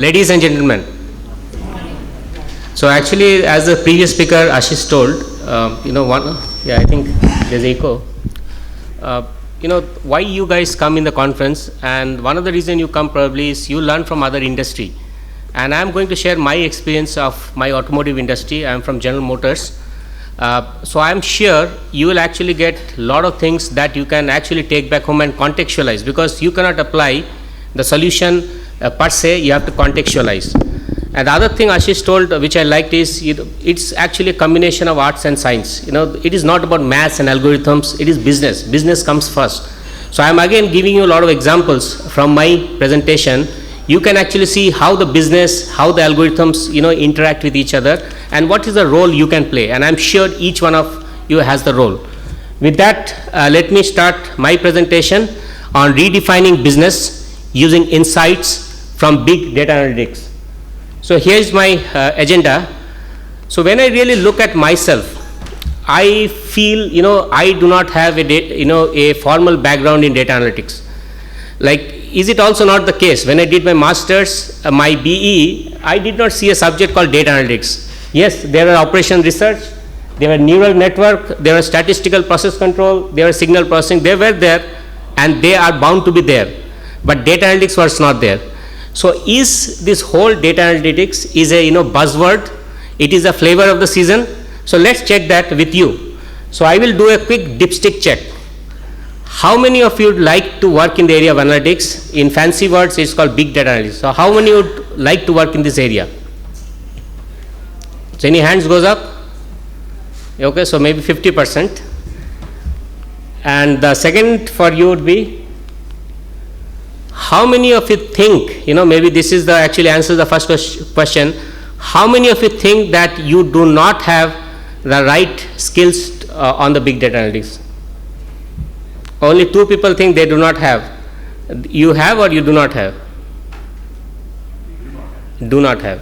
Ladies and gentlemen, so actually, as the previous speaker Ashish told, I think there's echo. Why you guys come in the conference, and one of the reason you come probably is you learn from other industry. And I'm going to share my experience of my automotive industry. I'm from General Motors. So I'm sure you will actually get a lot of things that you can actually take back home and contextualize, because you cannot apply the solution per se, you have to contextualize. And the other thing Ashish told, which I liked, is it's actually a combination of arts and science. It is not about maths and algorithms, it is business. Business comes first. So I'm again giving you a lot of examples from my presentation. You can actually see how the business, how the algorithms, interact with each other, and what is the role you can play. And I'm sure each one of you has the role. With that, let me start my presentation on redefining business using insights from big data analytics. So here's my agenda. So when I really look at myself, I feel, I do not have a formal background in data analytics. Like, is it also not the case? When I did my master's, my BE, I did not see a subject called data analytics. Yes, there were operation research, there were neural network, there were statistical process control, there were signal processing, they were there, and they are bound to be there. But data analytics was not there. So is this whole data analytics is a buzzword? It is a flavor of the season. So let's check that with you. So I will do a quick dipstick check. How many of you would like to work in the area of analytics? In fancy words, it's called big data analytics. So how many would like to work in this area? So any hands goes up? Okay, so maybe 50%. And the second for you would be, how many of you think, maybe this is the actually answers the first question, how many of you think that you do not have the right skills on the big data analytics? Only 2 people think they do not have. You have or you do not have? Do not have.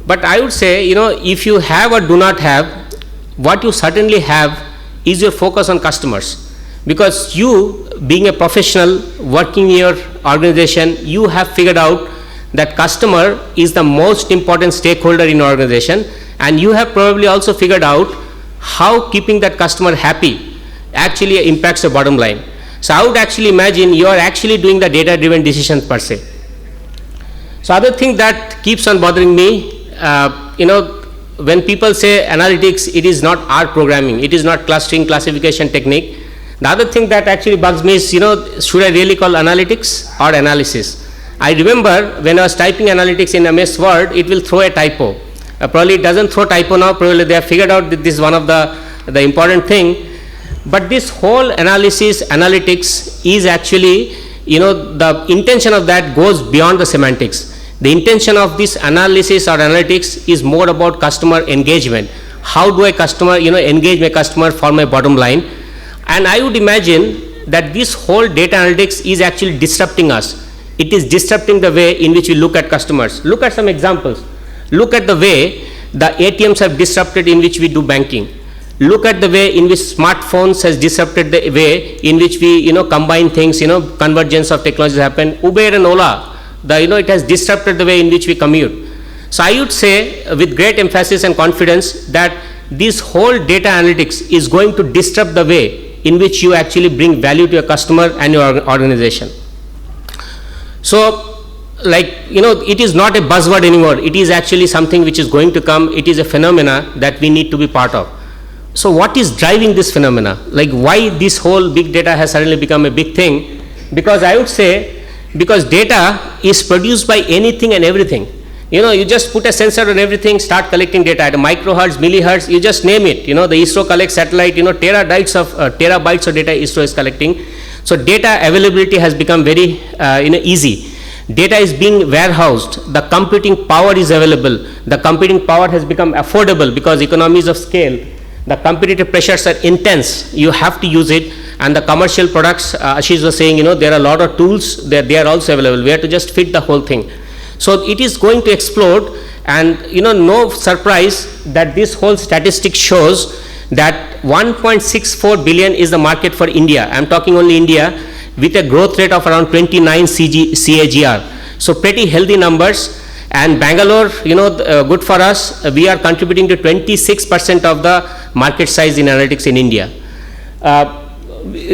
But I would say, if you have or do not have, what you certainly have is your focus on customers. Because you, being a professional working in your organization, you have figured out that customer is the most important stakeholder in your organization, and you have probably also figured out how keeping that customer happy actually impacts the bottom line. So I would actually imagine you are actually doing the data driven decisions per se. So other thing that keeps on bothering me, when people say analytics, it is not R programming, it is not clustering classification technique. The other thing that actually bugs me is, should I really call analytics or analysis? I remember when I was typing analytics in MS Word, it will throw a typo. Probably it doesn't throw typo now, probably they have figured out that this is one of the important thing. But this whole analytics is actually, the intention of that goes beyond the semantics. The intention of this analysis or analytics is more about customer engagement. How do I engage my customer for my bottom line? And I would imagine that this whole data analytics is actually disrupting us. It is disrupting the way in which we look at customers. Look at some examples. Look at the way the ATMs have disrupted in which we do banking. Look at the way in which smartphones has disrupted the way in which we combine things, convergence of technologies happen. Uber and Ola, it has disrupted the way in which we commute. So I would say with great emphasis and confidence that this whole data analytics is going to disrupt the way in which you actually bring value to your customer and your organization. So, it is not a buzzword anymore. It is actually something which is going to come. It is a phenomena that we need to be part of. So what is driving this phenomena? Why this whole big data has suddenly become a big thing? Because I would say, because data is produced by anything and everything. You just put a sensor on everything, start collecting data at a microhertz, millihertz, you just name it. The ISRO collects satellite, terabytes of data ISRO is collecting. So data availability has become very easy. Data is being warehoused, the computing power is available, the computing power has become affordable because economies of scale, the competitive pressures are intense, you have to use it, and the commercial products, Ashish was saying, there are a lot of tools, they are also available, we have to just fit the whole thing. So it is going to explode, and no surprise that this whole statistic shows that 1.64 billion is the market for India. I am talking only India, with a growth rate of around 29 CAGR. So pretty healthy numbers. And Bangalore, good for us. We are contributing to 26% of the market size in analytics in India.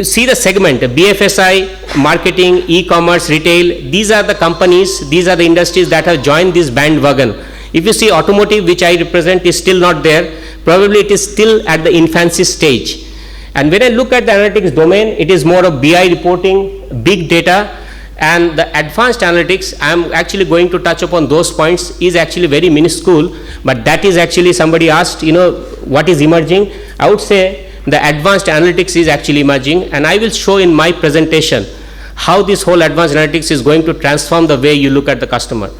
See the segment, BFSI, marketing, e-commerce, retail. These are the companies, these are the industries that have joined this bandwagon. If you see automotive, which I represent, is still not there. Probably it is still at the infancy stage. And when I look at the analytics domain, it is more of BI reporting, big data, and the advanced analytics. I am actually going to touch upon those points, is actually very minuscule, but that is actually, somebody asked, what is emerging. I would say the advanced analytics is actually emerging, and I will show in my presentation how this whole advanced analytics is going to transform the way you look at the customer.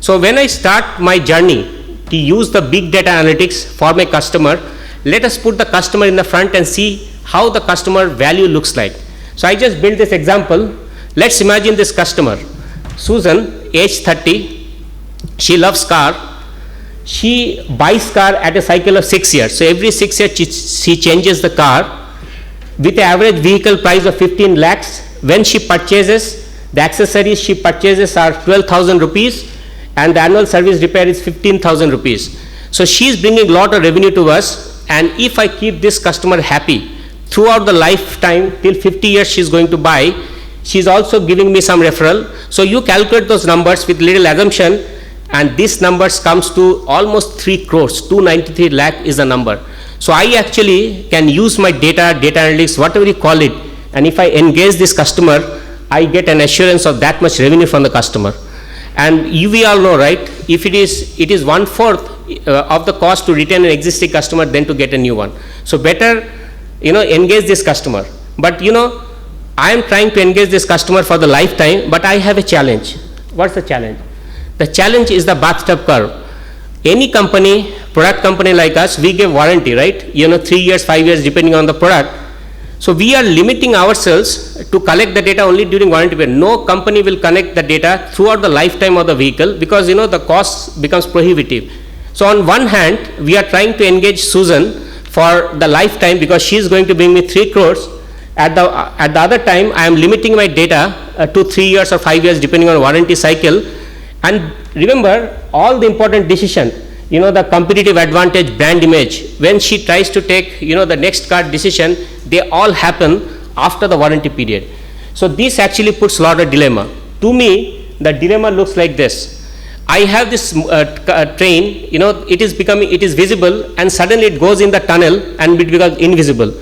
So when I start my journey to use the big data analytics for my customer, let us put the customer in the front and see how the customer value looks like. So I just built this example. Let's imagine this customer, Susan, age 30, she loves car. She buys car at a cycle of 6 years. So every 6 years she changes the car with an average vehicle price of 15 lakhs. When she purchases, the accessories she purchases are 12,000 rupees and the annual service repair is 15,000 rupees. So she is bringing a lot of revenue to us, and if I keep this customer happy throughout the lifetime, till 50 years she is going to buy, she is also giving me some referral. So you calculate those numbers with little assumption, and this numbers comes to almost 3 crores, 293 lakh is the number. So I actually can use my data analytics, whatever you call it, and if I engage this customer, I get an assurance of that much revenue from the customer. And we all know, right, if it is 1/4 of the cost to retain an existing customer than to get a new one. So better, engage this customer. But I am trying to engage this customer for the lifetime, but I have a challenge. What's the challenge? The challenge is the bathtub curve. Any company, product company like us, we give warranty, right? 3 years, 5 years, depending on the product. So we are limiting ourselves to collect the data only during warranty period. No company will connect the data throughout the lifetime of the vehicle, because the cost becomes prohibitive. So on one hand, we are trying to engage Susan for the lifetime because she is going to bring me 3 crores. At the other time, I am limiting my data to 3 years or 5 years, depending on warranty cycle. And remember, all the important decision, the competitive advantage, brand image, when she tries to take, the next car decision, they all happen after the warranty period. So this actually puts a lot of dilemma. To me, the dilemma looks like this. I have this train, it is visible, and suddenly it goes in the tunnel and it becomes invisible.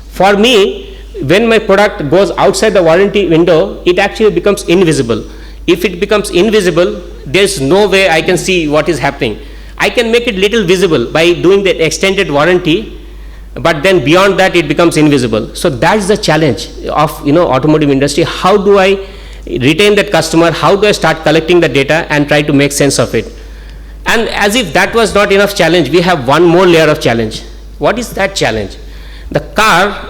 For me, when my product goes outside the warranty window, it actually becomes invisible. If it becomes invisible, there's no way I can see what is happening. I can make it little visible by doing the extended warranty, but then beyond that it becomes invisible. So that's the challenge of automotive industry. How do I retain that customer? How do I start collecting the data and try to make sense of it? And as if that was not enough challenge, we have one more layer of challenge. What is that challenge? The car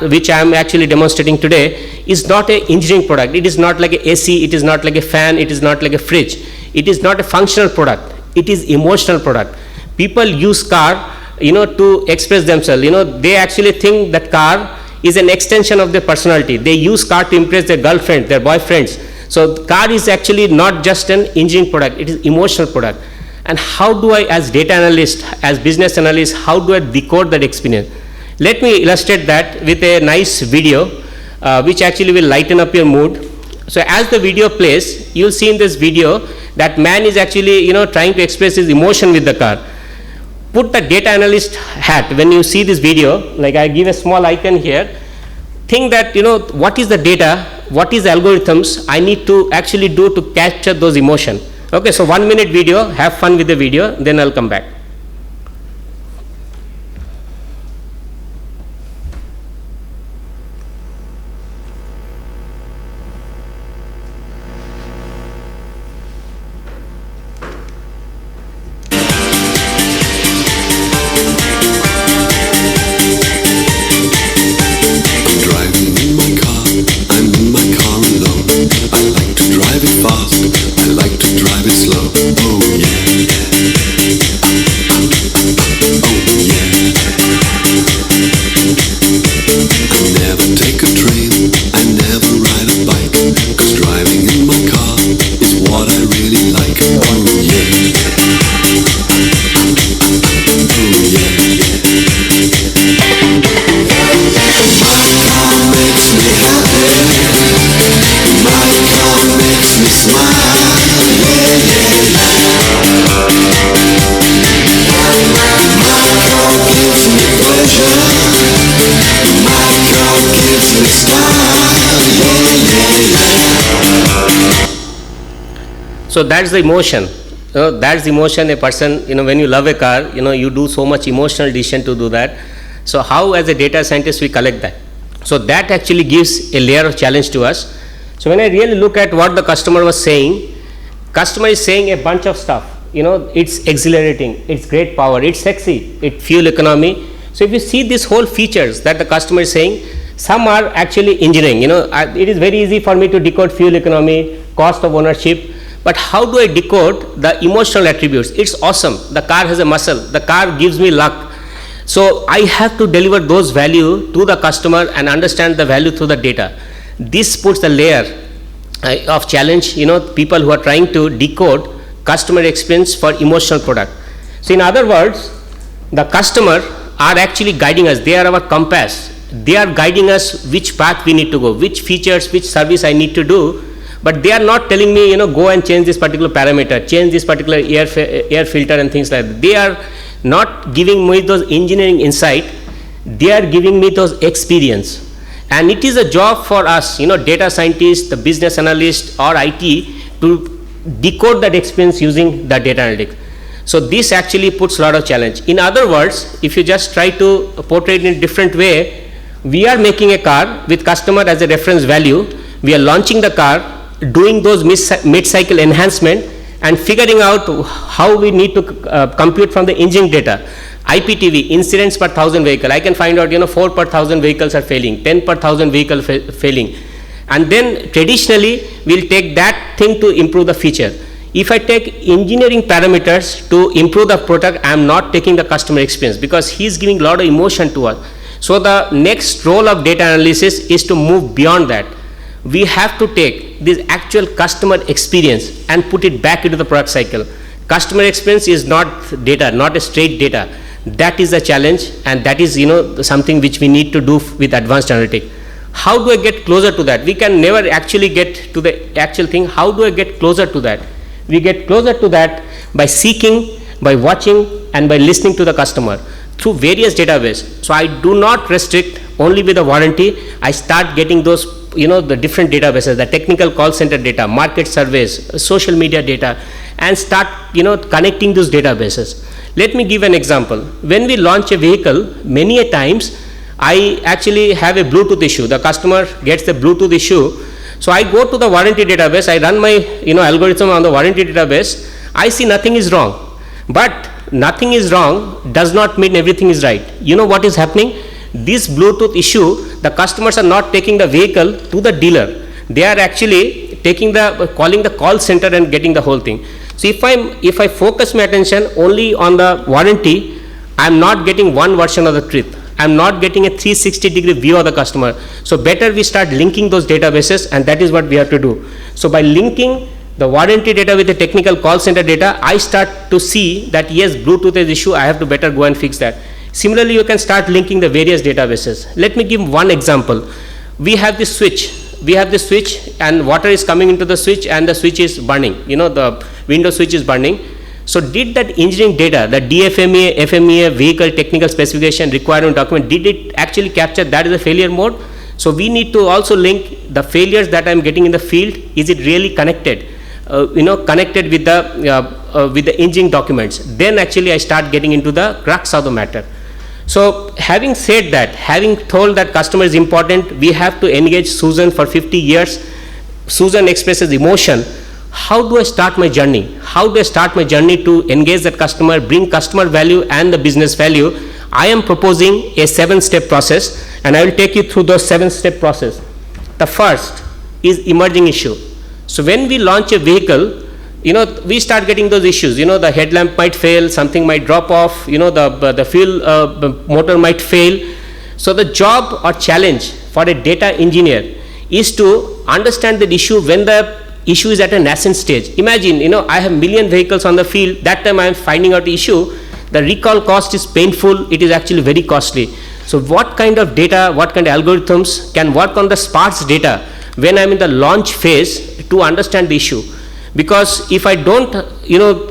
which I am actually demonstrating today is not an engineering product. It is not like a AC, it is not like a fan, it is not like a fridge. It is not a functional product. It is emotional product. People use car, to express themselves. They actually think that car is an extension of their personality. They use car to impress their girlfriend, their boyfriends. So car is actually not just an engineering product, it is emotional product. And how do I, as data analyst, as business analyst, how do I decode that experience? Let me illustrate that with a nice video, which actually will lighten up your mood. So as the video plays, you'll see in this video that man is actually, trying to express his emotion with the car. Put the data analyst hat when you see this video, like I give a small icon here. Think that, what is the data, what is the algorithms I need to actually do to capture those emotions. Okay, so 1 minute video, have fun with the video, then I'll come back. Take a train, I never ride a bike, 'cause driving in my car So that's the emotion. That's the emotion a person, when you love a car, you do so much emotional decision to do that. So how as a data scientist we collect that? So that actually gives a layer of challenge to us. So when I really look at what the customer was saying, customer is saying a bunch of stuff. It's exhilarating, it's great power, it's sexy, it's fuel economy. So if you see these whole features that the customer is saying, some are actually engineering. It is very easy for me to decode fuel economy, cost of ownership, but how do I decode the emotional attributes? It's awesome. The car has a muscle. The car gives me luck. So I have to deliver those value to the customer and understand the value through the data. This puts the layer of challenge, people who are trying to decode customer experience for emotional product. So in other words, the customer are actually guiding us. They are our compass. They are guiding us which path we need to go, which features, which service I need to do. But they are not telling me, go and change this particular parameter, change this particular air filter and things like that. They are not giving me those engineering insight. They are giving me those experience. And it is a job for us, data scientists, the business analyst or IT to decode that experience using the data analytics. So this actually puts a lot of challenge. In other words, if you just try to portray it in a different way, we are making a car with customer as a reference value. We are launching the car, doing those mid-cycle enhancement and figuring out how we need to compute from the engine data. IPTV, incidents per 1,000 vehicle. I can find out, 4 per 1,000 vehicles are failing, 10 per 1,000 vehicle failing. And then traditionally, we'll take that thing to improve the feature. If I take engineering parameters to improve the product, I am not taking the customer experience because he's giving a lot of emotion to us. So the next role of data analysis is to move beyond that. We have to take this actual customer experience and put it back into the product cycle. Customer experience is not data, not a straight data. That is a challenge, and that is something which we need to do with advanced analytics. How do I get closer to that? We can never actually get to the actual thing. How do I get closer to that? We get closer to that by seeking, by watching, and by listening to the customer through various databases. So I do not restrict only with the warranty. I start getting those the different databases, the technical call center data, market surveys, social media data, and start connecting those databases. Let me give an example. When we launch a vehicle, many a times I actually have a Bluetooth issue. The customer gets the Bluetooth issue. So I go to the warranty database, I run my algorithm on the warranty database, I see nothing is wrong. But nothing is wrong does not mean everything is right. You know what is happening? This Bluetooth issue, the customers are not taking the vehicle to the dealer. They are actually calling the call center and getting the whole thing. So if I focus my attention only on the warranty, I am not getting one version of the truth. I am not getting a 360-degree view of the customer. So better we start linking those databases, and that is what we have to do. So by linking the warranty data with the technical call center data, I start to see that yes, Bluetooth is issue, I have to better go and fix that. Similarly, you can start linking the various databases. Let me give one example. We have this switch. And water is coming into the switch and the switch is burning. The window switch is burning. So did that engineering data, the DFMEA, FMEA, vehicle technical specification requirement document, did it actually capture that as a failure mode? So we need to also link the failures that I'm getting in the field. Is it really connected? Connected with the engineering documents. Then actually I start getting into the crux of the matter. So having said that, having told that customer is important, we have to engage Susan for 50 years. Susan expresses emotion. How do I start my journey? How do I start my journey to engage that customer, bring customer value and the business value? I am proposing a 7-step process, and I will take you through those 7-step process. The first is emerging issue. So when we launch a vehicle, we start getting those issues. The headlamp might fail, something might drop off, the fuel motor might fail. So the job or challenge for a data engineer is to understand the issue when the issue is at a nascent stage. Imagine, I have million vehicles on the field. That time I am finding out the issue. The recall cost is painful. It is actually very costly. So what kind of data, what kind of algorithms can work on the sparse data when I am in the launch phase to understand the issue? Because if I don't,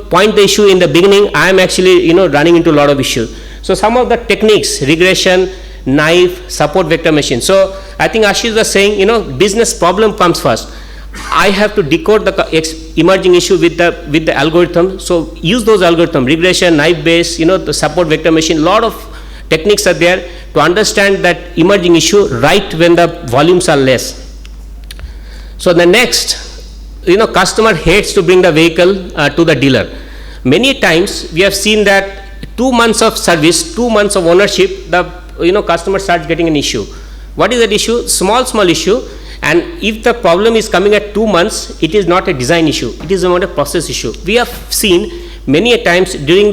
point the issue in the beginning, I am actually, running into a lot of issues. So some of the techniques, regression, naive, support vector machine. So I think Ashish was saying, business problem comes first. I have to decode the emerging issue with the algorithm. So use those algorithm, regression, naive Bayes, the support vector machine. Lot of techniques are there to understand that emerging issue right when the volumes are less. So the next, customer hates to bring the vehicle to the dealer. Many times we have seen that 2 months of service, 2 months of ownership, the customer starts getting an issue. What is that issue? Small issue. And if the problem is coming at 2 months, it is not a design issue, it is not a process issue. We have seen many a times when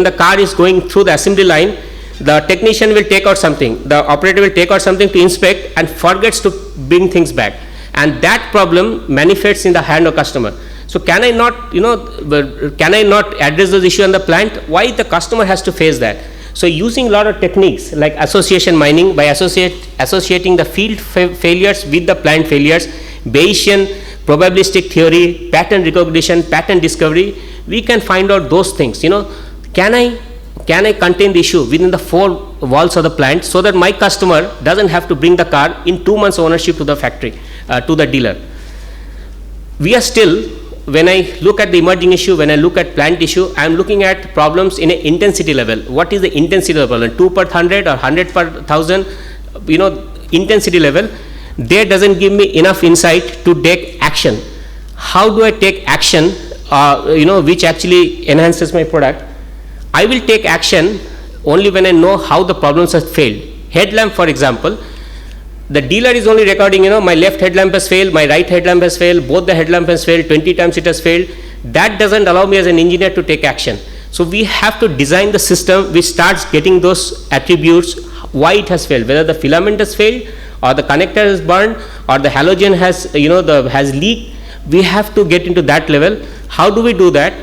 the car is going through the assembly line, the technician will take out something, the operator will take out something to inspect and forgets to bring things back, and that problem manifests in the hand of customer. So can I not address those issues on the plant? Why the customer has to face that? So using a lot of techniques like association mining, by associating the field failures with the plant failures, Bayesian probabilistic theory, pattern recognition, pattern discovery, we can find out those things. Can I contain the issue within the 4 walls of the plant so that my customer doesn't have to bring the car in 2 months ownership to the factory, to the dealer. We are still, when I look at the emerging issue, when I look at plant issue, I am looking at problems in an intensity level. What is the intensity of the problem? 2 per 100 or 100 per 1000, intensity level. There doesn't give me enough insight to take action. How do I take action, which actually enhances my product? I will take action only when I know how the problems have failed. Headlamp, for example, the dealer is only recording, my left headlamp has failed, my right headlamp has failed, both the headlamp has failed, 20 times it has failed. That doesn't allow me as an engineer to take action. So we have to design the system which starts getting those attributes, why it has failed, whether the filament has failed or the connector is burned or the halogen has leaked. We have to get into that level. How do we do that?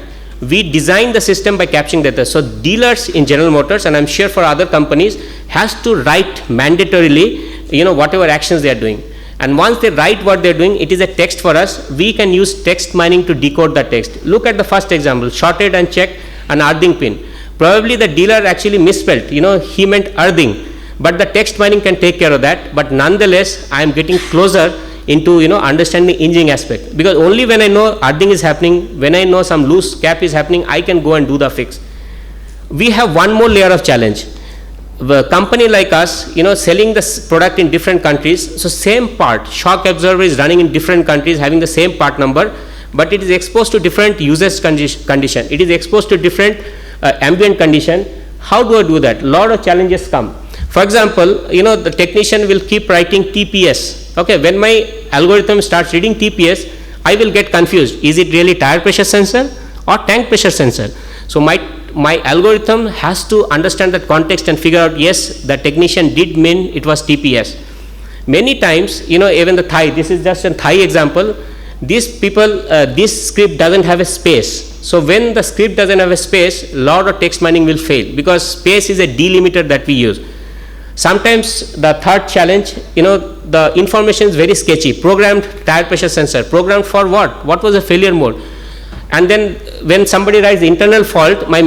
We design the system by capturing data. So dealers in General Motors, and I'm sure for other companies, has to write mandatorily whatever actions they are doing, and once they write what they are doing, it is a text for us. We can use text mining to decode the text. Look at the first example, shorted and checked an earthing pin. Probably the dealer actually misspelled, he meant earthing, but the text mining can take care of that. But nonetheless, I am getting closer into understanding the engineering aspect, because only when I know earthing is happening, when I know some loose cap is happening, I can go and do the fix. We have one more layer of challenge. A company like us, selling this product in different countries, so same part, shock absorber is running in different countries, having the same part number, but it is exposed to different usage condition. It is exposed to different ambient condition. How do I do that? Lot of challenges come. For example, the technician will keep writing TPS. Okay, when my algorithm starts reading TPS, I will get confused. Is it really tire pressure sensor or tank pressure sensor? So my algorithm has to understand that context and figure out, yes, the technician did mean it was TPS. Many times, even the Thai, this is just a Thai example, this script doesn't have a space. So when the script doesn't have a space, lot of text mining will fail, because space is a delimiter that we use. Sometimes the third challenge, the information is very sketchy. Programmed tire pressure sensor, programmed for what? What was the failure mode? And then when somebody writes the internal fault, my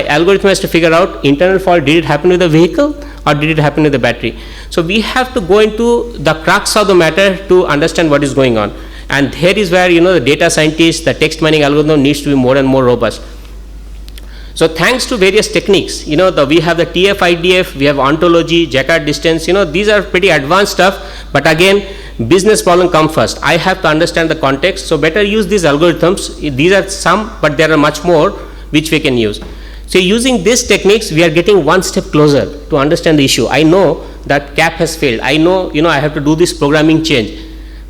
algorithm has to figure out internal fault, did it happen with the vehicle or did it happen with the battery? So we have to go into the crux of the matter to understand what is going on. And here is where, the data scientist, the text mining algorithm needs to be more and more robust. So thanks to various techniques, we have the TF-IDF, we have ontology, Jacquard distance, these are pretty advanced stuff, but again, business problem come first. I have to understand the context, so better use these algorithms. These are some, but there are much more which we can use. So using these techniques, we are getting one step closer to understand the issue. I know that cap has failed. I know, I have to do this programming change,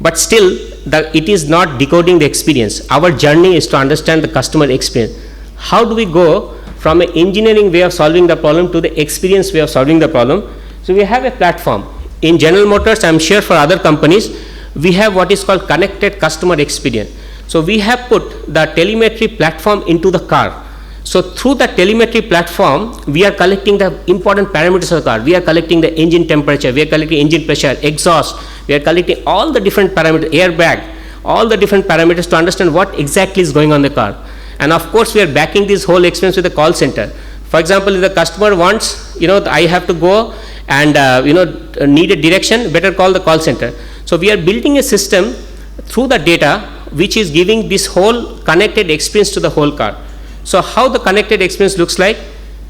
but still, it is not decoding the experience. Our journey is to understand the customer experience. How do we go from an engineering way of solving the problem to the experience way of solving the problem? So we have a platform. In General Motors, I am sure for other companies, we have what is called connected customer experience. So we have put the telemetry platform into the car. So through the telemetry platform, we are collecting the important parameters of the car. We are collecting the engine temperature, we are collecting engine pressure, exhaust, we are collecting all the different parameters, airbag, all the different parameters to understand what exactly is going on in the car. And of course, we are backing this whole experience with a call center. For example, if the customer wants, I have to go and, need a direction, better call the call center. So we are building a system through the data which is giving this whole connected experience to the whole car. So how the connected experience looks like?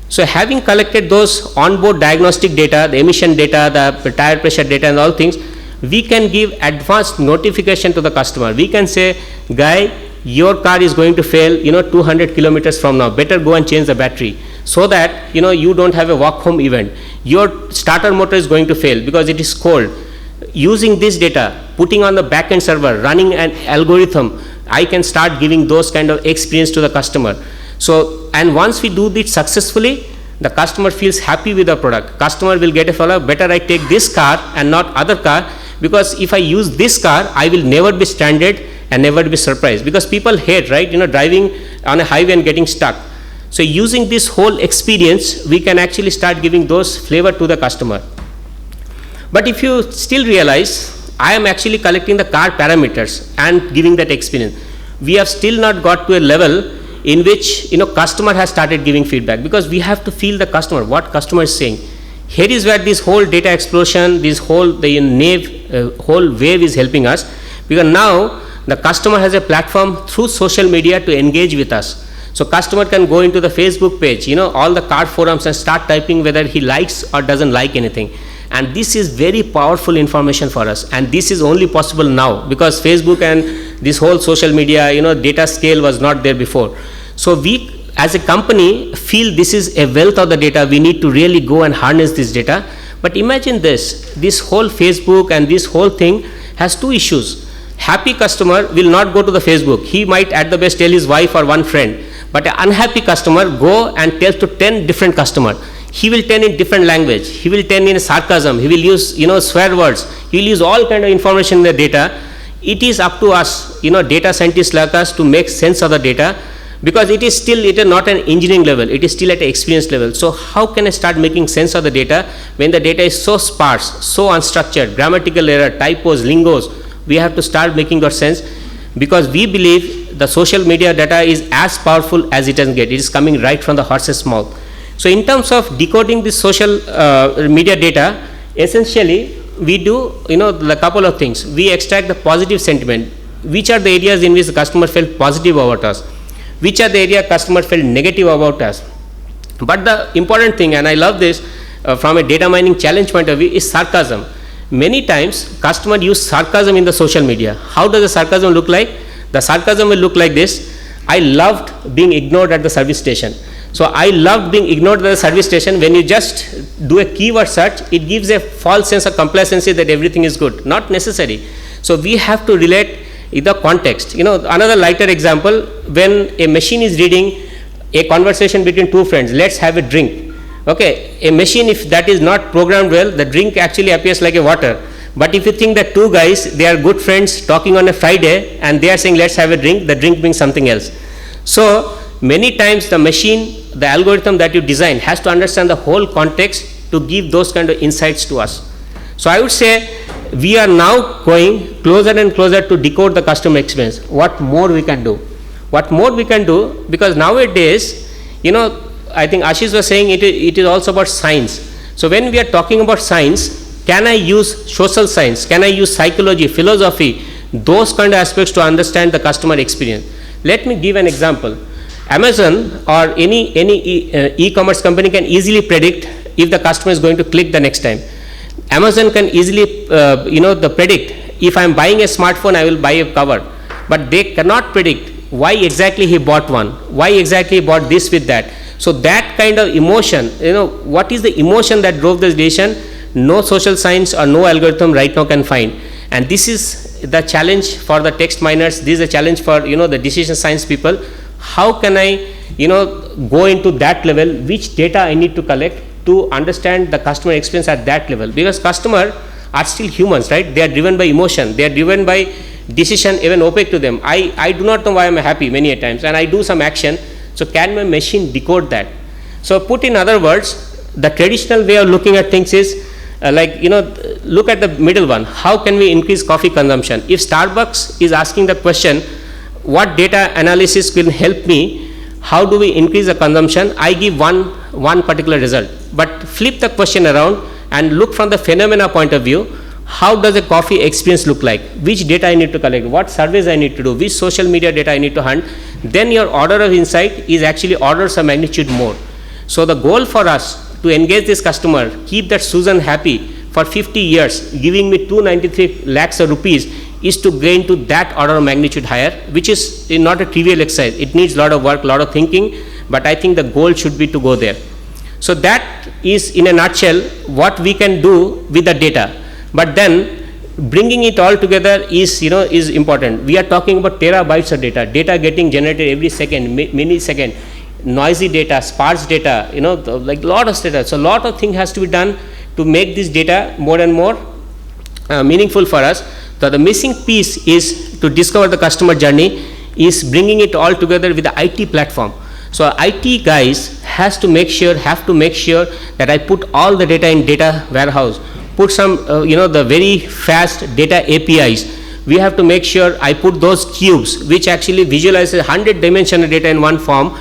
So having collected those onboard diagnostic data, the emission data, the tire pressure data and all things, we can give advanced notification to the customer. We can say, guy, your car is going to fail 200 kilometers from now, better go and change the battery, so that you don't have a walk home event. Your starter motor is going to fail because it is cold. Using this data, putting on the backend server, running an algorithm, I can start giving those kind of experience to the customer. So, and once we do this successfully, the customer feels happy with the product. Customer will get a follow, better I take this car and not other car, because if I use this car, I will never be stranded and never be surprised, because people hate, right, driving on a highway and getting stuck. So using this whole experience, we can actually start giving those flavor to the customer. But if you still realize, I am actually collecting the car parameters and giving that experience, we have still not got to a level in which customer has started giving feedback, because we have to feel the customer, what customer is saying. Here is where this whole data explosion, this whole whole wave is helping us, because now the customer has a platform through social media to engage with us. So customer can go into the Facebook page, all the car forums, and start typing whether he likes or doesn't like anything. And this is very powerful information for us, and this is only possible now because Facebook and this whole social media data scale was not there before. So we as a company feel this is a wealth of the data. We need to really go and harness this data. But imagine this whole Facebook and this whole thing has two issues. Happy customer will not go to the Facebook. He might at the best tell his wife or one friend, but an unhappy customer go and tell to 10 different customers. He will tell in different language, he will tell in sarcasm, he will use swear words, he will use all kind of information in the data. It is up to us, data scientists like us, to make sense of the data, because it is not an engineering level, it is still at an experience level. So how can I start making sense of the data when the data is so sparse, so unstructured, grammatical error, typos, lingos? We have to start making that sense, because we believe the social media data is as powerful as it can get. It is coming right from the horse's mouth. So in terms of decoding this social media data, essentially we do a couple of things. We extract the positive sentiment. Which are the areas in which the customer felt positive about us? Which are the area customer felt negative about us? But the important thing, and I love this from a data mining challenge point of view, is sarcasm. Many times customer use sarcasm in the social media. How does the sarcasm look like? The sarcasm will look like this: I loved being ignored at the service station. So I loved being ignored at the service station. When you just do a keyword search, it gives a false sense of complacency that everything is good. Not necessary. So we have to relate the context. Another lighter example, when a machine is reading a conversation between two friends, let's have a drink. Okay, a machine, if that is not programmed well, the drink actually appears like a water. But if you think that two guys, they are good friends talking on a Friday and they are saying let's have a drink, the drink means something else. So many times the machine, the algorithm that you design, has to understand the whole context to give those kind of insights to us. So I would say we are now going closer and closer to decode the customer experience. What more we can do? What more we can do? Because nowadays, I think Ashish was saying it is also about science. So when we are talking about science, can I use social science? Can I use psychology, philosophy, those kind of aspects to understand the customer experience? Let me give an example. Amazon or any e-commerce company can easily predict if the customer is going to click the next time. Amazon can easily predict if I am buying a smartphone, I will buy a cover, but they cannot predict why exactly he bought one, why exactly he bought this with that. So that kind of emotion, what is the emotion that drove this decision? No social science or no algorithm right now can find. And this is the challenge for the text miners. This is a challenge for the decision science people. How can I go into that level? Which data I need to collect to understand the customer experience at that level? Because customer are still humans, right? They are driven by emotion. They are driven by decision even opaque to them. I do not know why I'm happy many a times, and I do some action. So can my machine decode that? So put in other words, the traditional way of looking at things is look at the middle one. How can we increase coffee consumption? If Starbucks is asking the question, what data analysis will help me? How do we increase the consumption? I give one particular result. But flip the question around and look from the phenomena point of view. how does a coffee experience look like, which data I need to collect, what surveys I need to do, which social media data I need to hunt, then your order of insight is actually orders of magnitude more. So the goal for us to engage this customer, keep that Susan happy for 50 years, giving me 293 lakhs of rupees, is to gain to that order of magnitude higher, which is not a trivial exercise. It needs a lot of work, a lot of thinking, but I think the goal should be to go there. So that is in a nutshell what we can do with the data. But then bringing it all together is important. We are talking about terabytes of data getting generated every second, millisecond, noisy data, sparse data, like lot of data. So a lot of things has to be done to make this data more and more meaningful for us. So the missing piece is to discover the customer journey, is bringing it all together with the IT platform. So IT guys have to make sure that I put all the data in data warehouse, put some the very fast data APIs. We have to make sure I put those cubes which actually visualizes 100 dimensional data in one form.